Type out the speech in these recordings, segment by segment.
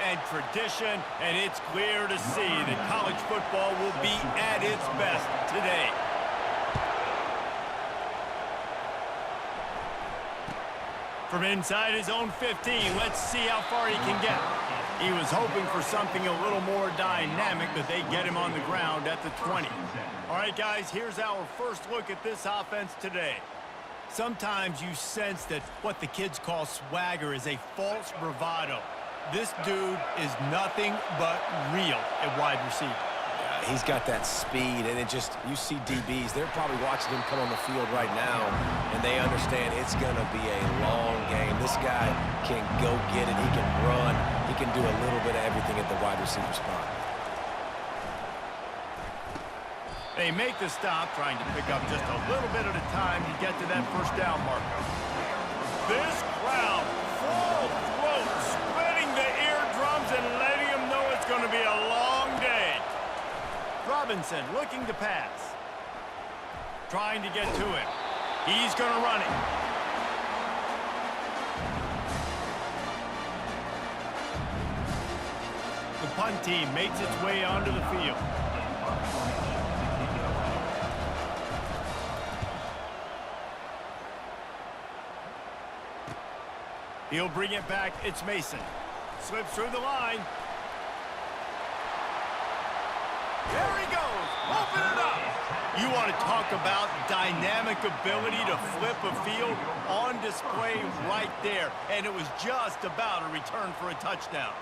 and tradition, and it's clear to see that college football will be at its best today. From inside his own 15, let's see how far he can get. He was hoping for something a little more dynamic, but they get him on the ground at the 20. All right, guys, here's our first look at this offense today. Sometimes you sense that what the kids call swagger is a false bravado. This dude is nothing but real at wide receiver. Yeah, he's got that speed, and you see DBs, they're probably watching him come on the field right now, and they understand it's going to be a long game. This guy can go get it. He can run. He can do a little bit of everything at the wide receiver spot. They make the stop, trying to pick up just a little bit at a time to get to that first down marker. This crowd, full throat, splitting the eardrums and letting them know it's going to be a long day. Robinson looking to pass. Trying to get to him. He's going to run it. The punt team makes its way onto the field. He'll bring it back. It's Mason. Slips through the line. There he goes. Open it up. You want to talk about dynamic ability to flip a field on display right there. And it was just about a return for a touchdown.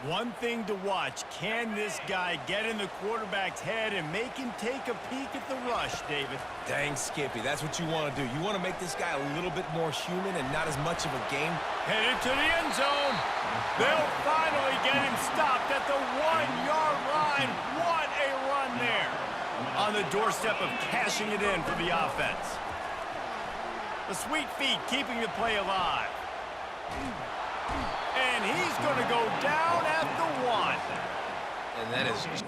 One thing to watch, can this guy get in the quarterback's head and make him take a peek at the rush, David? Dang, Skippy, that's what you want to do. You want to make this guy a little bit more human and not as much of a game. Headed to the end zone. They'll finally get him stopped at the 1-yard line. What a run there. On the doorstep of cashing it in for the offense. The sweet feet keeping the play alive. And he's going to go down at the 1. And that is...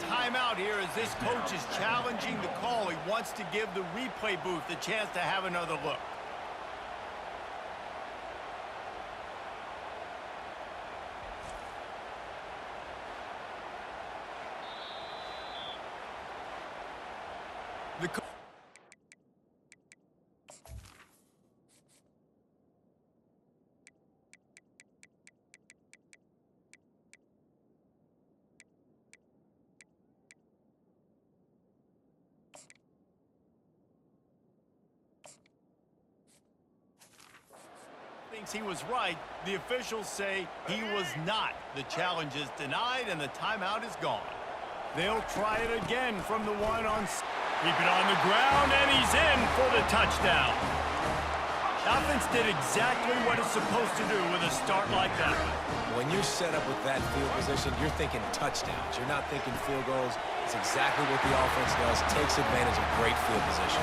Timeout here as this coach is challenging the call. He wants to give the replay booth a chance to have another look. Thinks he was right. The officials say he was not. The challenge is denied and the timeout is gone. They'll try it again from the 1 on. Keep it on the ground and he's in for the touchdown. Offense did exactly what it's supposed to do with a start like that. When you're set up with that field position, you're thinking touchdowns. You're not thinking field goals. It's exactly what the offense does. Takes advantage of great field position.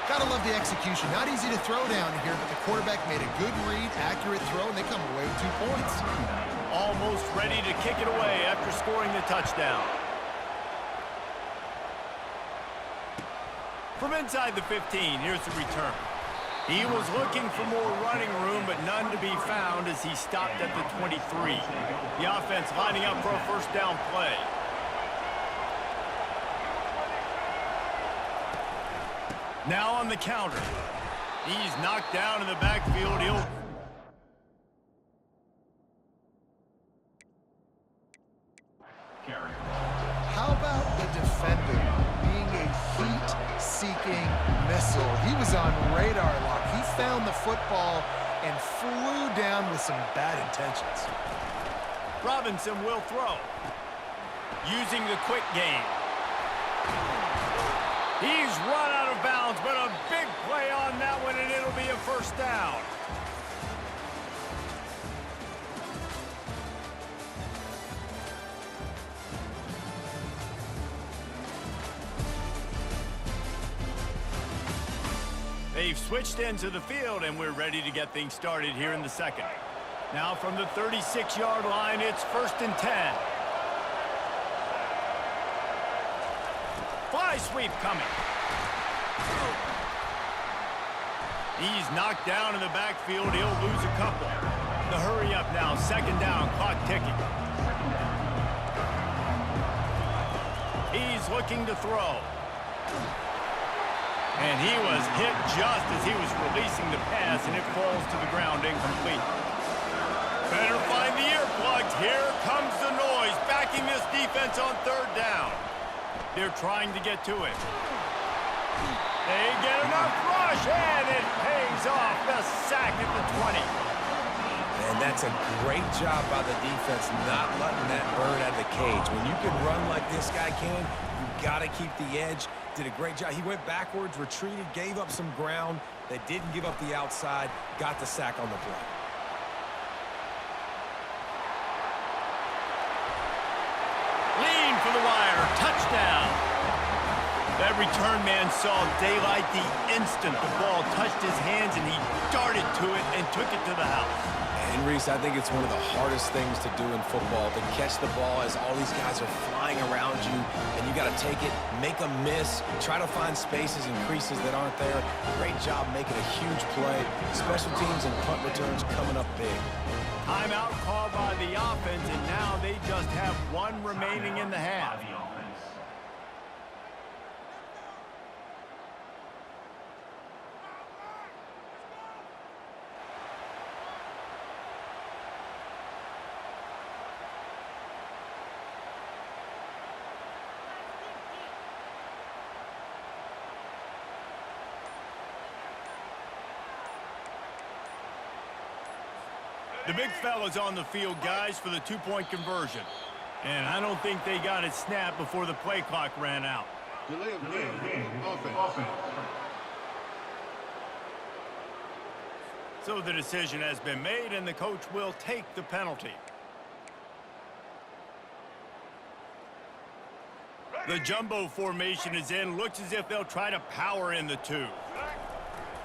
Gotta love the execution. Not easy to throw down here, but the quarterback made a good read, accurate throw, and they come away with 2 points. Almost ready to kick it away after scoring the touchdown. From inside the 15, here's the return. He was looking for more running room, but none to be found as he stopped at the 23. The offense lining up for a first down play. Now on the counter. He's knocked down in the backfield. How about the defender being a heat-seeking missile? He was on radar lock. He found the football and flew down with some bad intentions. Robinson will throw. Using the quick game. He's run out of bounds, but a big play on that one, and it'll be a first down. They've switched into the field, and we're ready to get things started here in the second. Now from the 36-yard line, it's 1st and 10. Fly sweep coming. He's knocked down in the backfield. He'll lose a couple. The hurry up now. 2nd down. Clock ticking. He's looking to throw. And he was hit just as he was releasing the pass, and it falls to the ground incomplete. Better find the earplugs. Here comes the noise, backing this defense on 3rd down. They're trying to get to it. They get enough rush, and it pays off. The sack at the 20. And that's a great job by the defense, not letting that bird out of the cage. When you can run like this guy can, you got to keep the edge. Did a great job. He went backwards, retreated, gave up some ground. They didn't give up the outside, got the sack on the play. Lean for the wire. Touchdown. That return man saw daylight the instant the ball touched his hands, and he darted to it and took it to the house. And Reese, I think it's one of the hardest things to do in football, to catch the ball as all these guys are flying around you, and you got to take it, make a miss, try to find spaces and creases that aren't there. Great job making a huge play. Special teams and punt returns coming up big. Timeout called by the offense, and now they just have one remaining in the half. The big fella's on the field, guys, for the two-point conversion. And I don't think they got it snapped before the play clock ran out. Delay of game. Offense. So the decision has been made, and the coach will take the penalty. The jumbo formation is in. Looks as if they'll try to power in the two.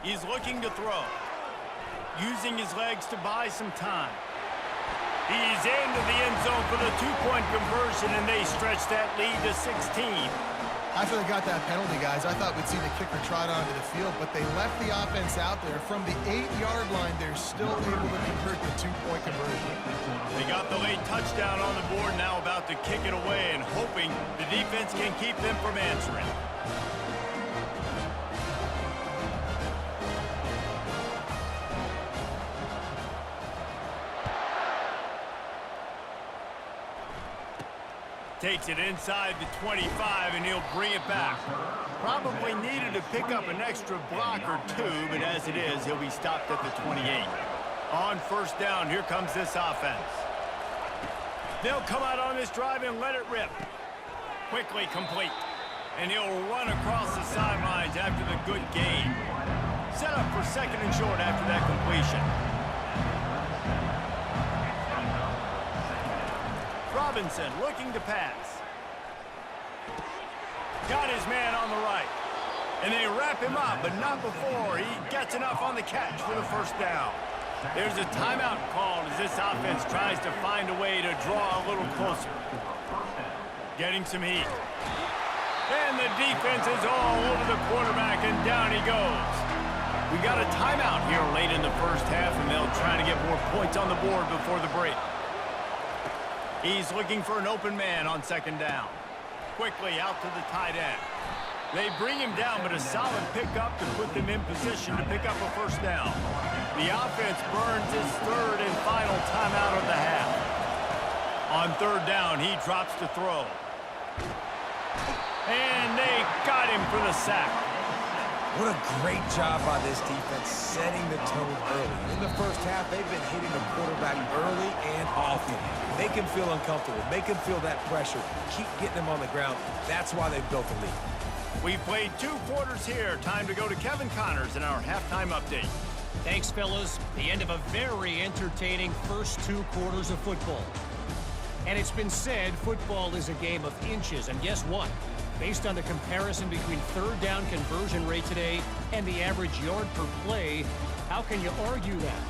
He's looking to throw, using his legs to buy some time. He's into the end zone for the two-point conversion, and they stretch that lead to 16. After they got that penalty, guys, I thought we'd see the kicker trot onto the field, but they left the offense out there. From the 8-yard line, they're still able to convert the two-point conversion. They got the late touchdown on the board, now about to kick it away and hoping the defense can keep them from answering. Takes it inside the 25, and he'll bring it back. Probably needed to pick up an extra block or two, but as it is, he'll be stopped at the 28. On 1st down, here comes this offense. They'll come out on this drive and let it rip. Quickly complete. And he'll run across the sidelines after the good gain. Set up for 2nd and short after that completion. Robinson looking to pass. Got his man on the right. And they wrap him up, but not before he gets enough on the catch for the 1st down. There's a timeout called as this offense tries to find a way to draw a little closer. Getting some heat. And the defense is all over the quarterback, and down he goes. We got a timeout here late in the 1st half, and they'll try to get more points on the board before the break. He's looking for an open man on 2nd down. Quickly out to the tight end. They bring him down, but a solid pickup to put them in position to pick up a 1st down. The offense burns his 3rd and final timeout of the half. On 3rd down, he drops to throw. And they got him for the sack. What a great job by this defense setting the tone early. In the 1st half, they've been hitting the quarterback early and often. Make him feel uncomfortable. Make him feel that pressure. Keep getting him on the ground. That's why they've built the lead. We've played 2 quarters here. Time to go to Kevin Connors in our halftime update. Thanks, fellas. The end of a very entertaining first 2 quarters of football. And it's been said football is a game of inches. And guess what? Based on the comparison between 3rd down conversion rate today and the average yard per play, how can you argue that?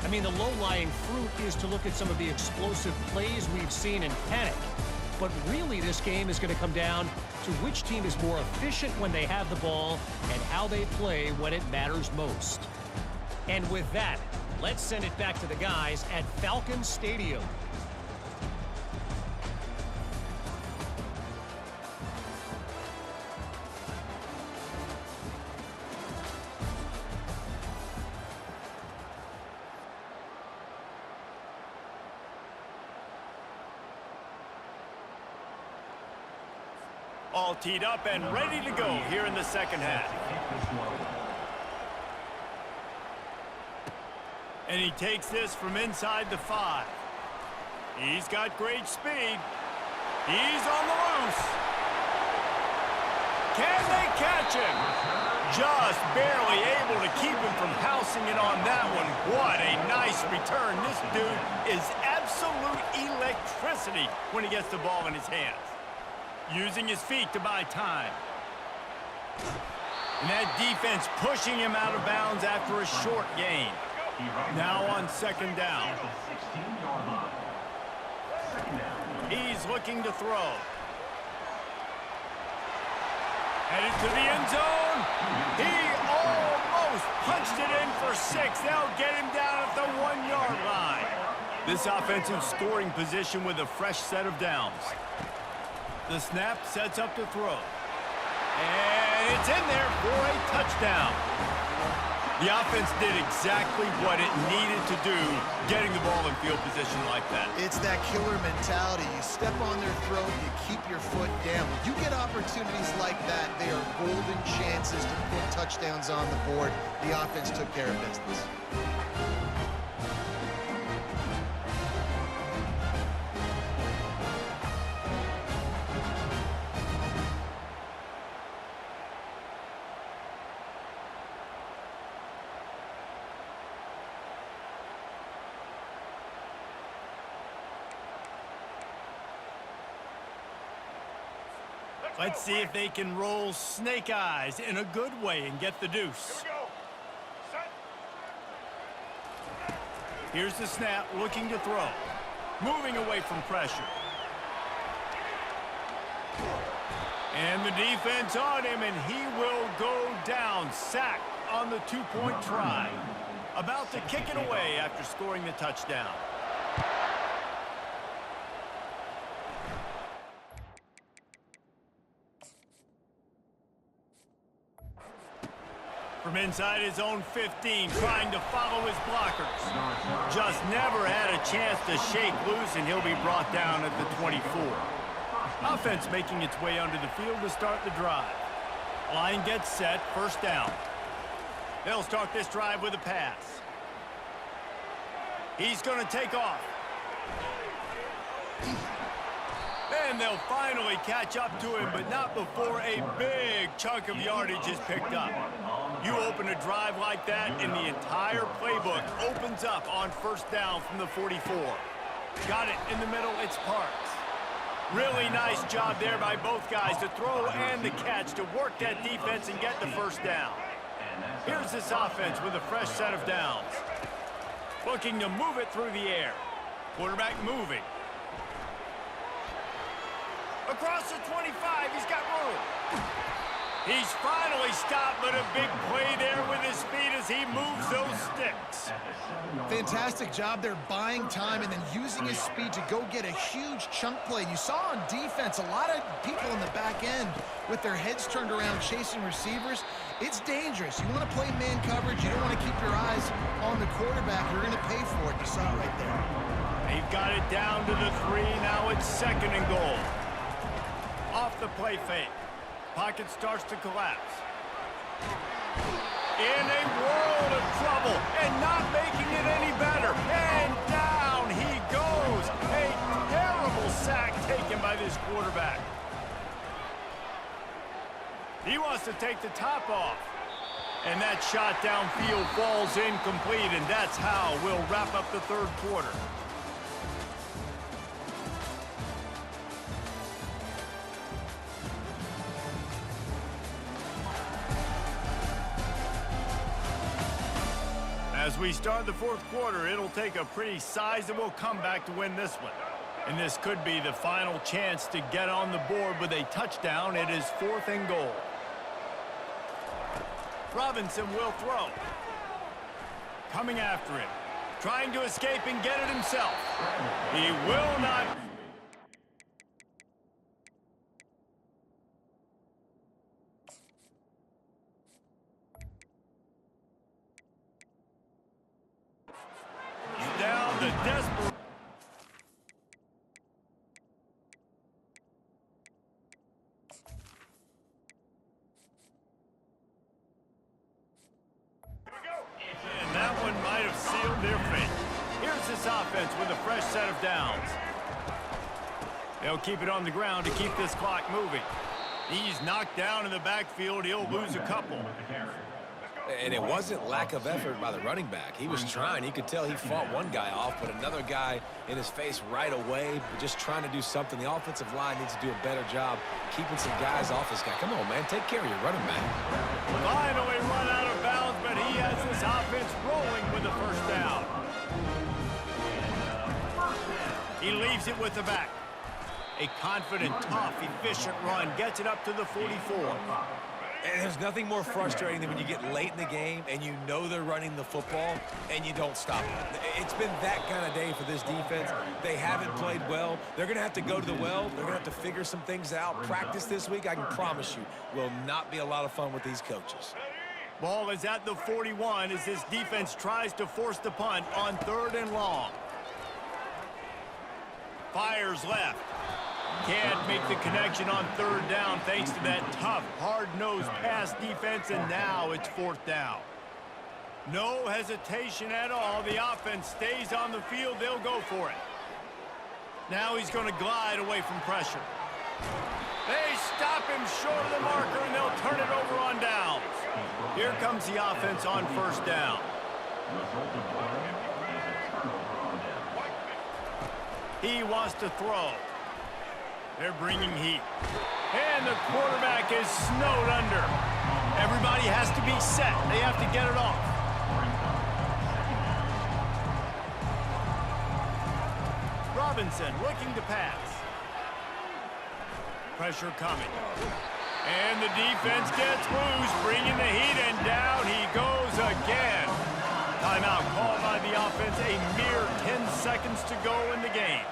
I mean, the low-lying fruit is to look at some of the explosive plays we've seen in panic. But really, this game is going to come down to which team is more efficient when they have the ball and how they play when it matters most. And with that, let's send it back to the guys at Falcon Stadium. All teed up and ready to go here in the second half. And he takes this from inside the 5. He's got great speed. He's on the loose. Can they catch him? Just barely able to keep him from pouncing in on that one. What a nice return. This dude is absolute electricity when he gets the ball in his hands. Using his feet to buy time. And that defense pushing him out of bounds after a short gain. Now on second down. He's looking to throw. Headed to the end zone. He almost punched it in for 6. They'll get him down at the 1-yard line. This offensive scoring position with a fresh set of downs. The snap sets up to throw. And it's in there for a touchdown. The offense did exactly what it needed to do, getting the ball in field position like that. It's that killer mentality. You step on their throat, you keep your foot down. When you get opportunities like that, they are golden chances to put touchdowns on the board. The offense took care of business. Let's see if they can roll snake eyes in a good way and get the deuce. Here's the snap, looking to throw. Moving away from pressure. And the defense on him, and he will go down. Sacked on the 2-point try. About to kick it away after scoring the touchdown. From inside his own 15, trying to follow his blockers. Just never had a chance to shake loose, and he'll be brought down at the 24. Offense making its way onto the field to start the drive. Line gets set, first down. They'll start this drive with a pass. He's going to take off. And they'll finally catch up to him, but not before a big chunk of yardage is picked up. You open a drive like that, and the entire playbook opens up on first down from the 44. Got it in the middle, it's Parks. Really nice job there by both guys to throw and the catch to work that defense and get the first down. Here's this offense with a fresh set of downs. Looking to move it through the air. Quarterback moving. Across the 25, he's got room. He's finally stopped, but a big play there with his speed as he moves those sticks. Fantastic job there buying time and then using his speed to go get a huge chunk play. You saw on defense a lot of people in the back end with their heads turned around chasing receivers. It's dangerous. You want to play man coverage. You don't want to keep your eyes on the quarterback. You're going to pay for it. You saw it right there. They've got it down to the 3. Now it's second and goal. Off the play fake. Pocket starts to collapse. In a world of trouble and not making it any better. And down he goes. A terrible sack taken by this quarterback. He wants to take the top off. And that shot downfield falls incomplete, and that's how we'll wrap up the third quarter. As we start the fourth quarter, it'll take a pretty sizable comeback to win this one. And this could be the final chance to get on the board with a touchdown. It is 4th and goal. Robinson will throw. Coming after him. Trying to escape and get it himself. He will not. He's down the desperate. And that one might have sealed their fate. Here's this offense with a fresh set of downs. They'll keep it on the ground to keep this clock moving. He's knocked down in the backfield. He'll lose a couple. And it wasn't lack of effort by the running back. He was trying. You could tell he fought one guy off, but another guy in his face right away, just trying to do something. The offensive line needs to do a better job keeping some guys off this guy. Come on, man. Take care of your running back. Finally run out of bounds, but he has this offense rolling with the first down. He leaves it with the back. A confident, tough, efficient run gets it up to the 44. And there's nothing more frustrating than when you get late in the game and you know they're running the football and you don't stop it. It's been that kind of day for this defense. They haven't played well. They're going to have to go to the well. They're going to have to figure some things out. Practice this week, I can promise you, will not be a lot of fun with these coaches. Ball is at the 41 as this defense tries to force the punt on 3rd and long. Fires left. Can't make the connection on 3rd down thanks to that tough, hard-nosed pass defense, and now it's 4th down. No hesitation at all. The offense stays on the field. They'll go for it. Now he's going to glide away from pressure. They stop him short of the marker, and they'll turn it over on downs. Here comes the offense on 1st down. He wants to throw. They're bringing heat. And the quarterback is snowed under. Everybody has to be set. They have to get it off. Robinson looking to pass. Pressure coming. And the defense gets loose, bringing the heat, and down he goes again. Timeout called by the offense. A mere 10 seconds to go in the game.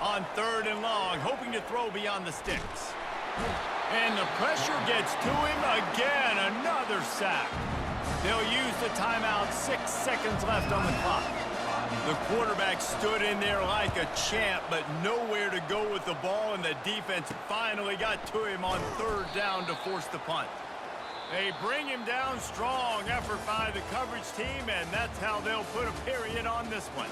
On 3rd and long, hoping to throw beyond the sticks. And the pressure gets to him again. Another sack. They'll use the timeout. 6 seconds left on the clock. The quarterback stood in there like a champ, but nowhere to go with the ball, and the defense finally got to him on 3rd down to force the punt. They bring him down. Strong effort by the coverage team, and that's how they'll put a period on this one.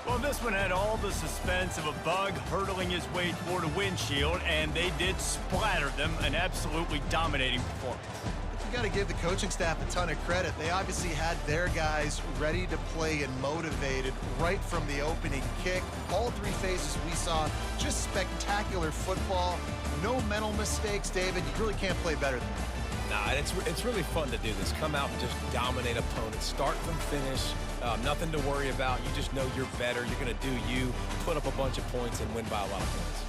Well, this one had all the suspense of a bug hurtling his way toward a windshield, and they did splatter them. An absolutely dominating performance. You got to give the coaching staff a ton of credit. They obviously had their guys ready to play and motivated right from the opening kick. All 3 phases we saw, just spectacular football. No mental mistakes, David. You really can't play better than that. Nah, it's really fun to do this. Come out and just dominate opponents. Start from finish. Nothing to worry about. You just know you're better. You're going to do you, put up a bunch of points, and win by a lot of points.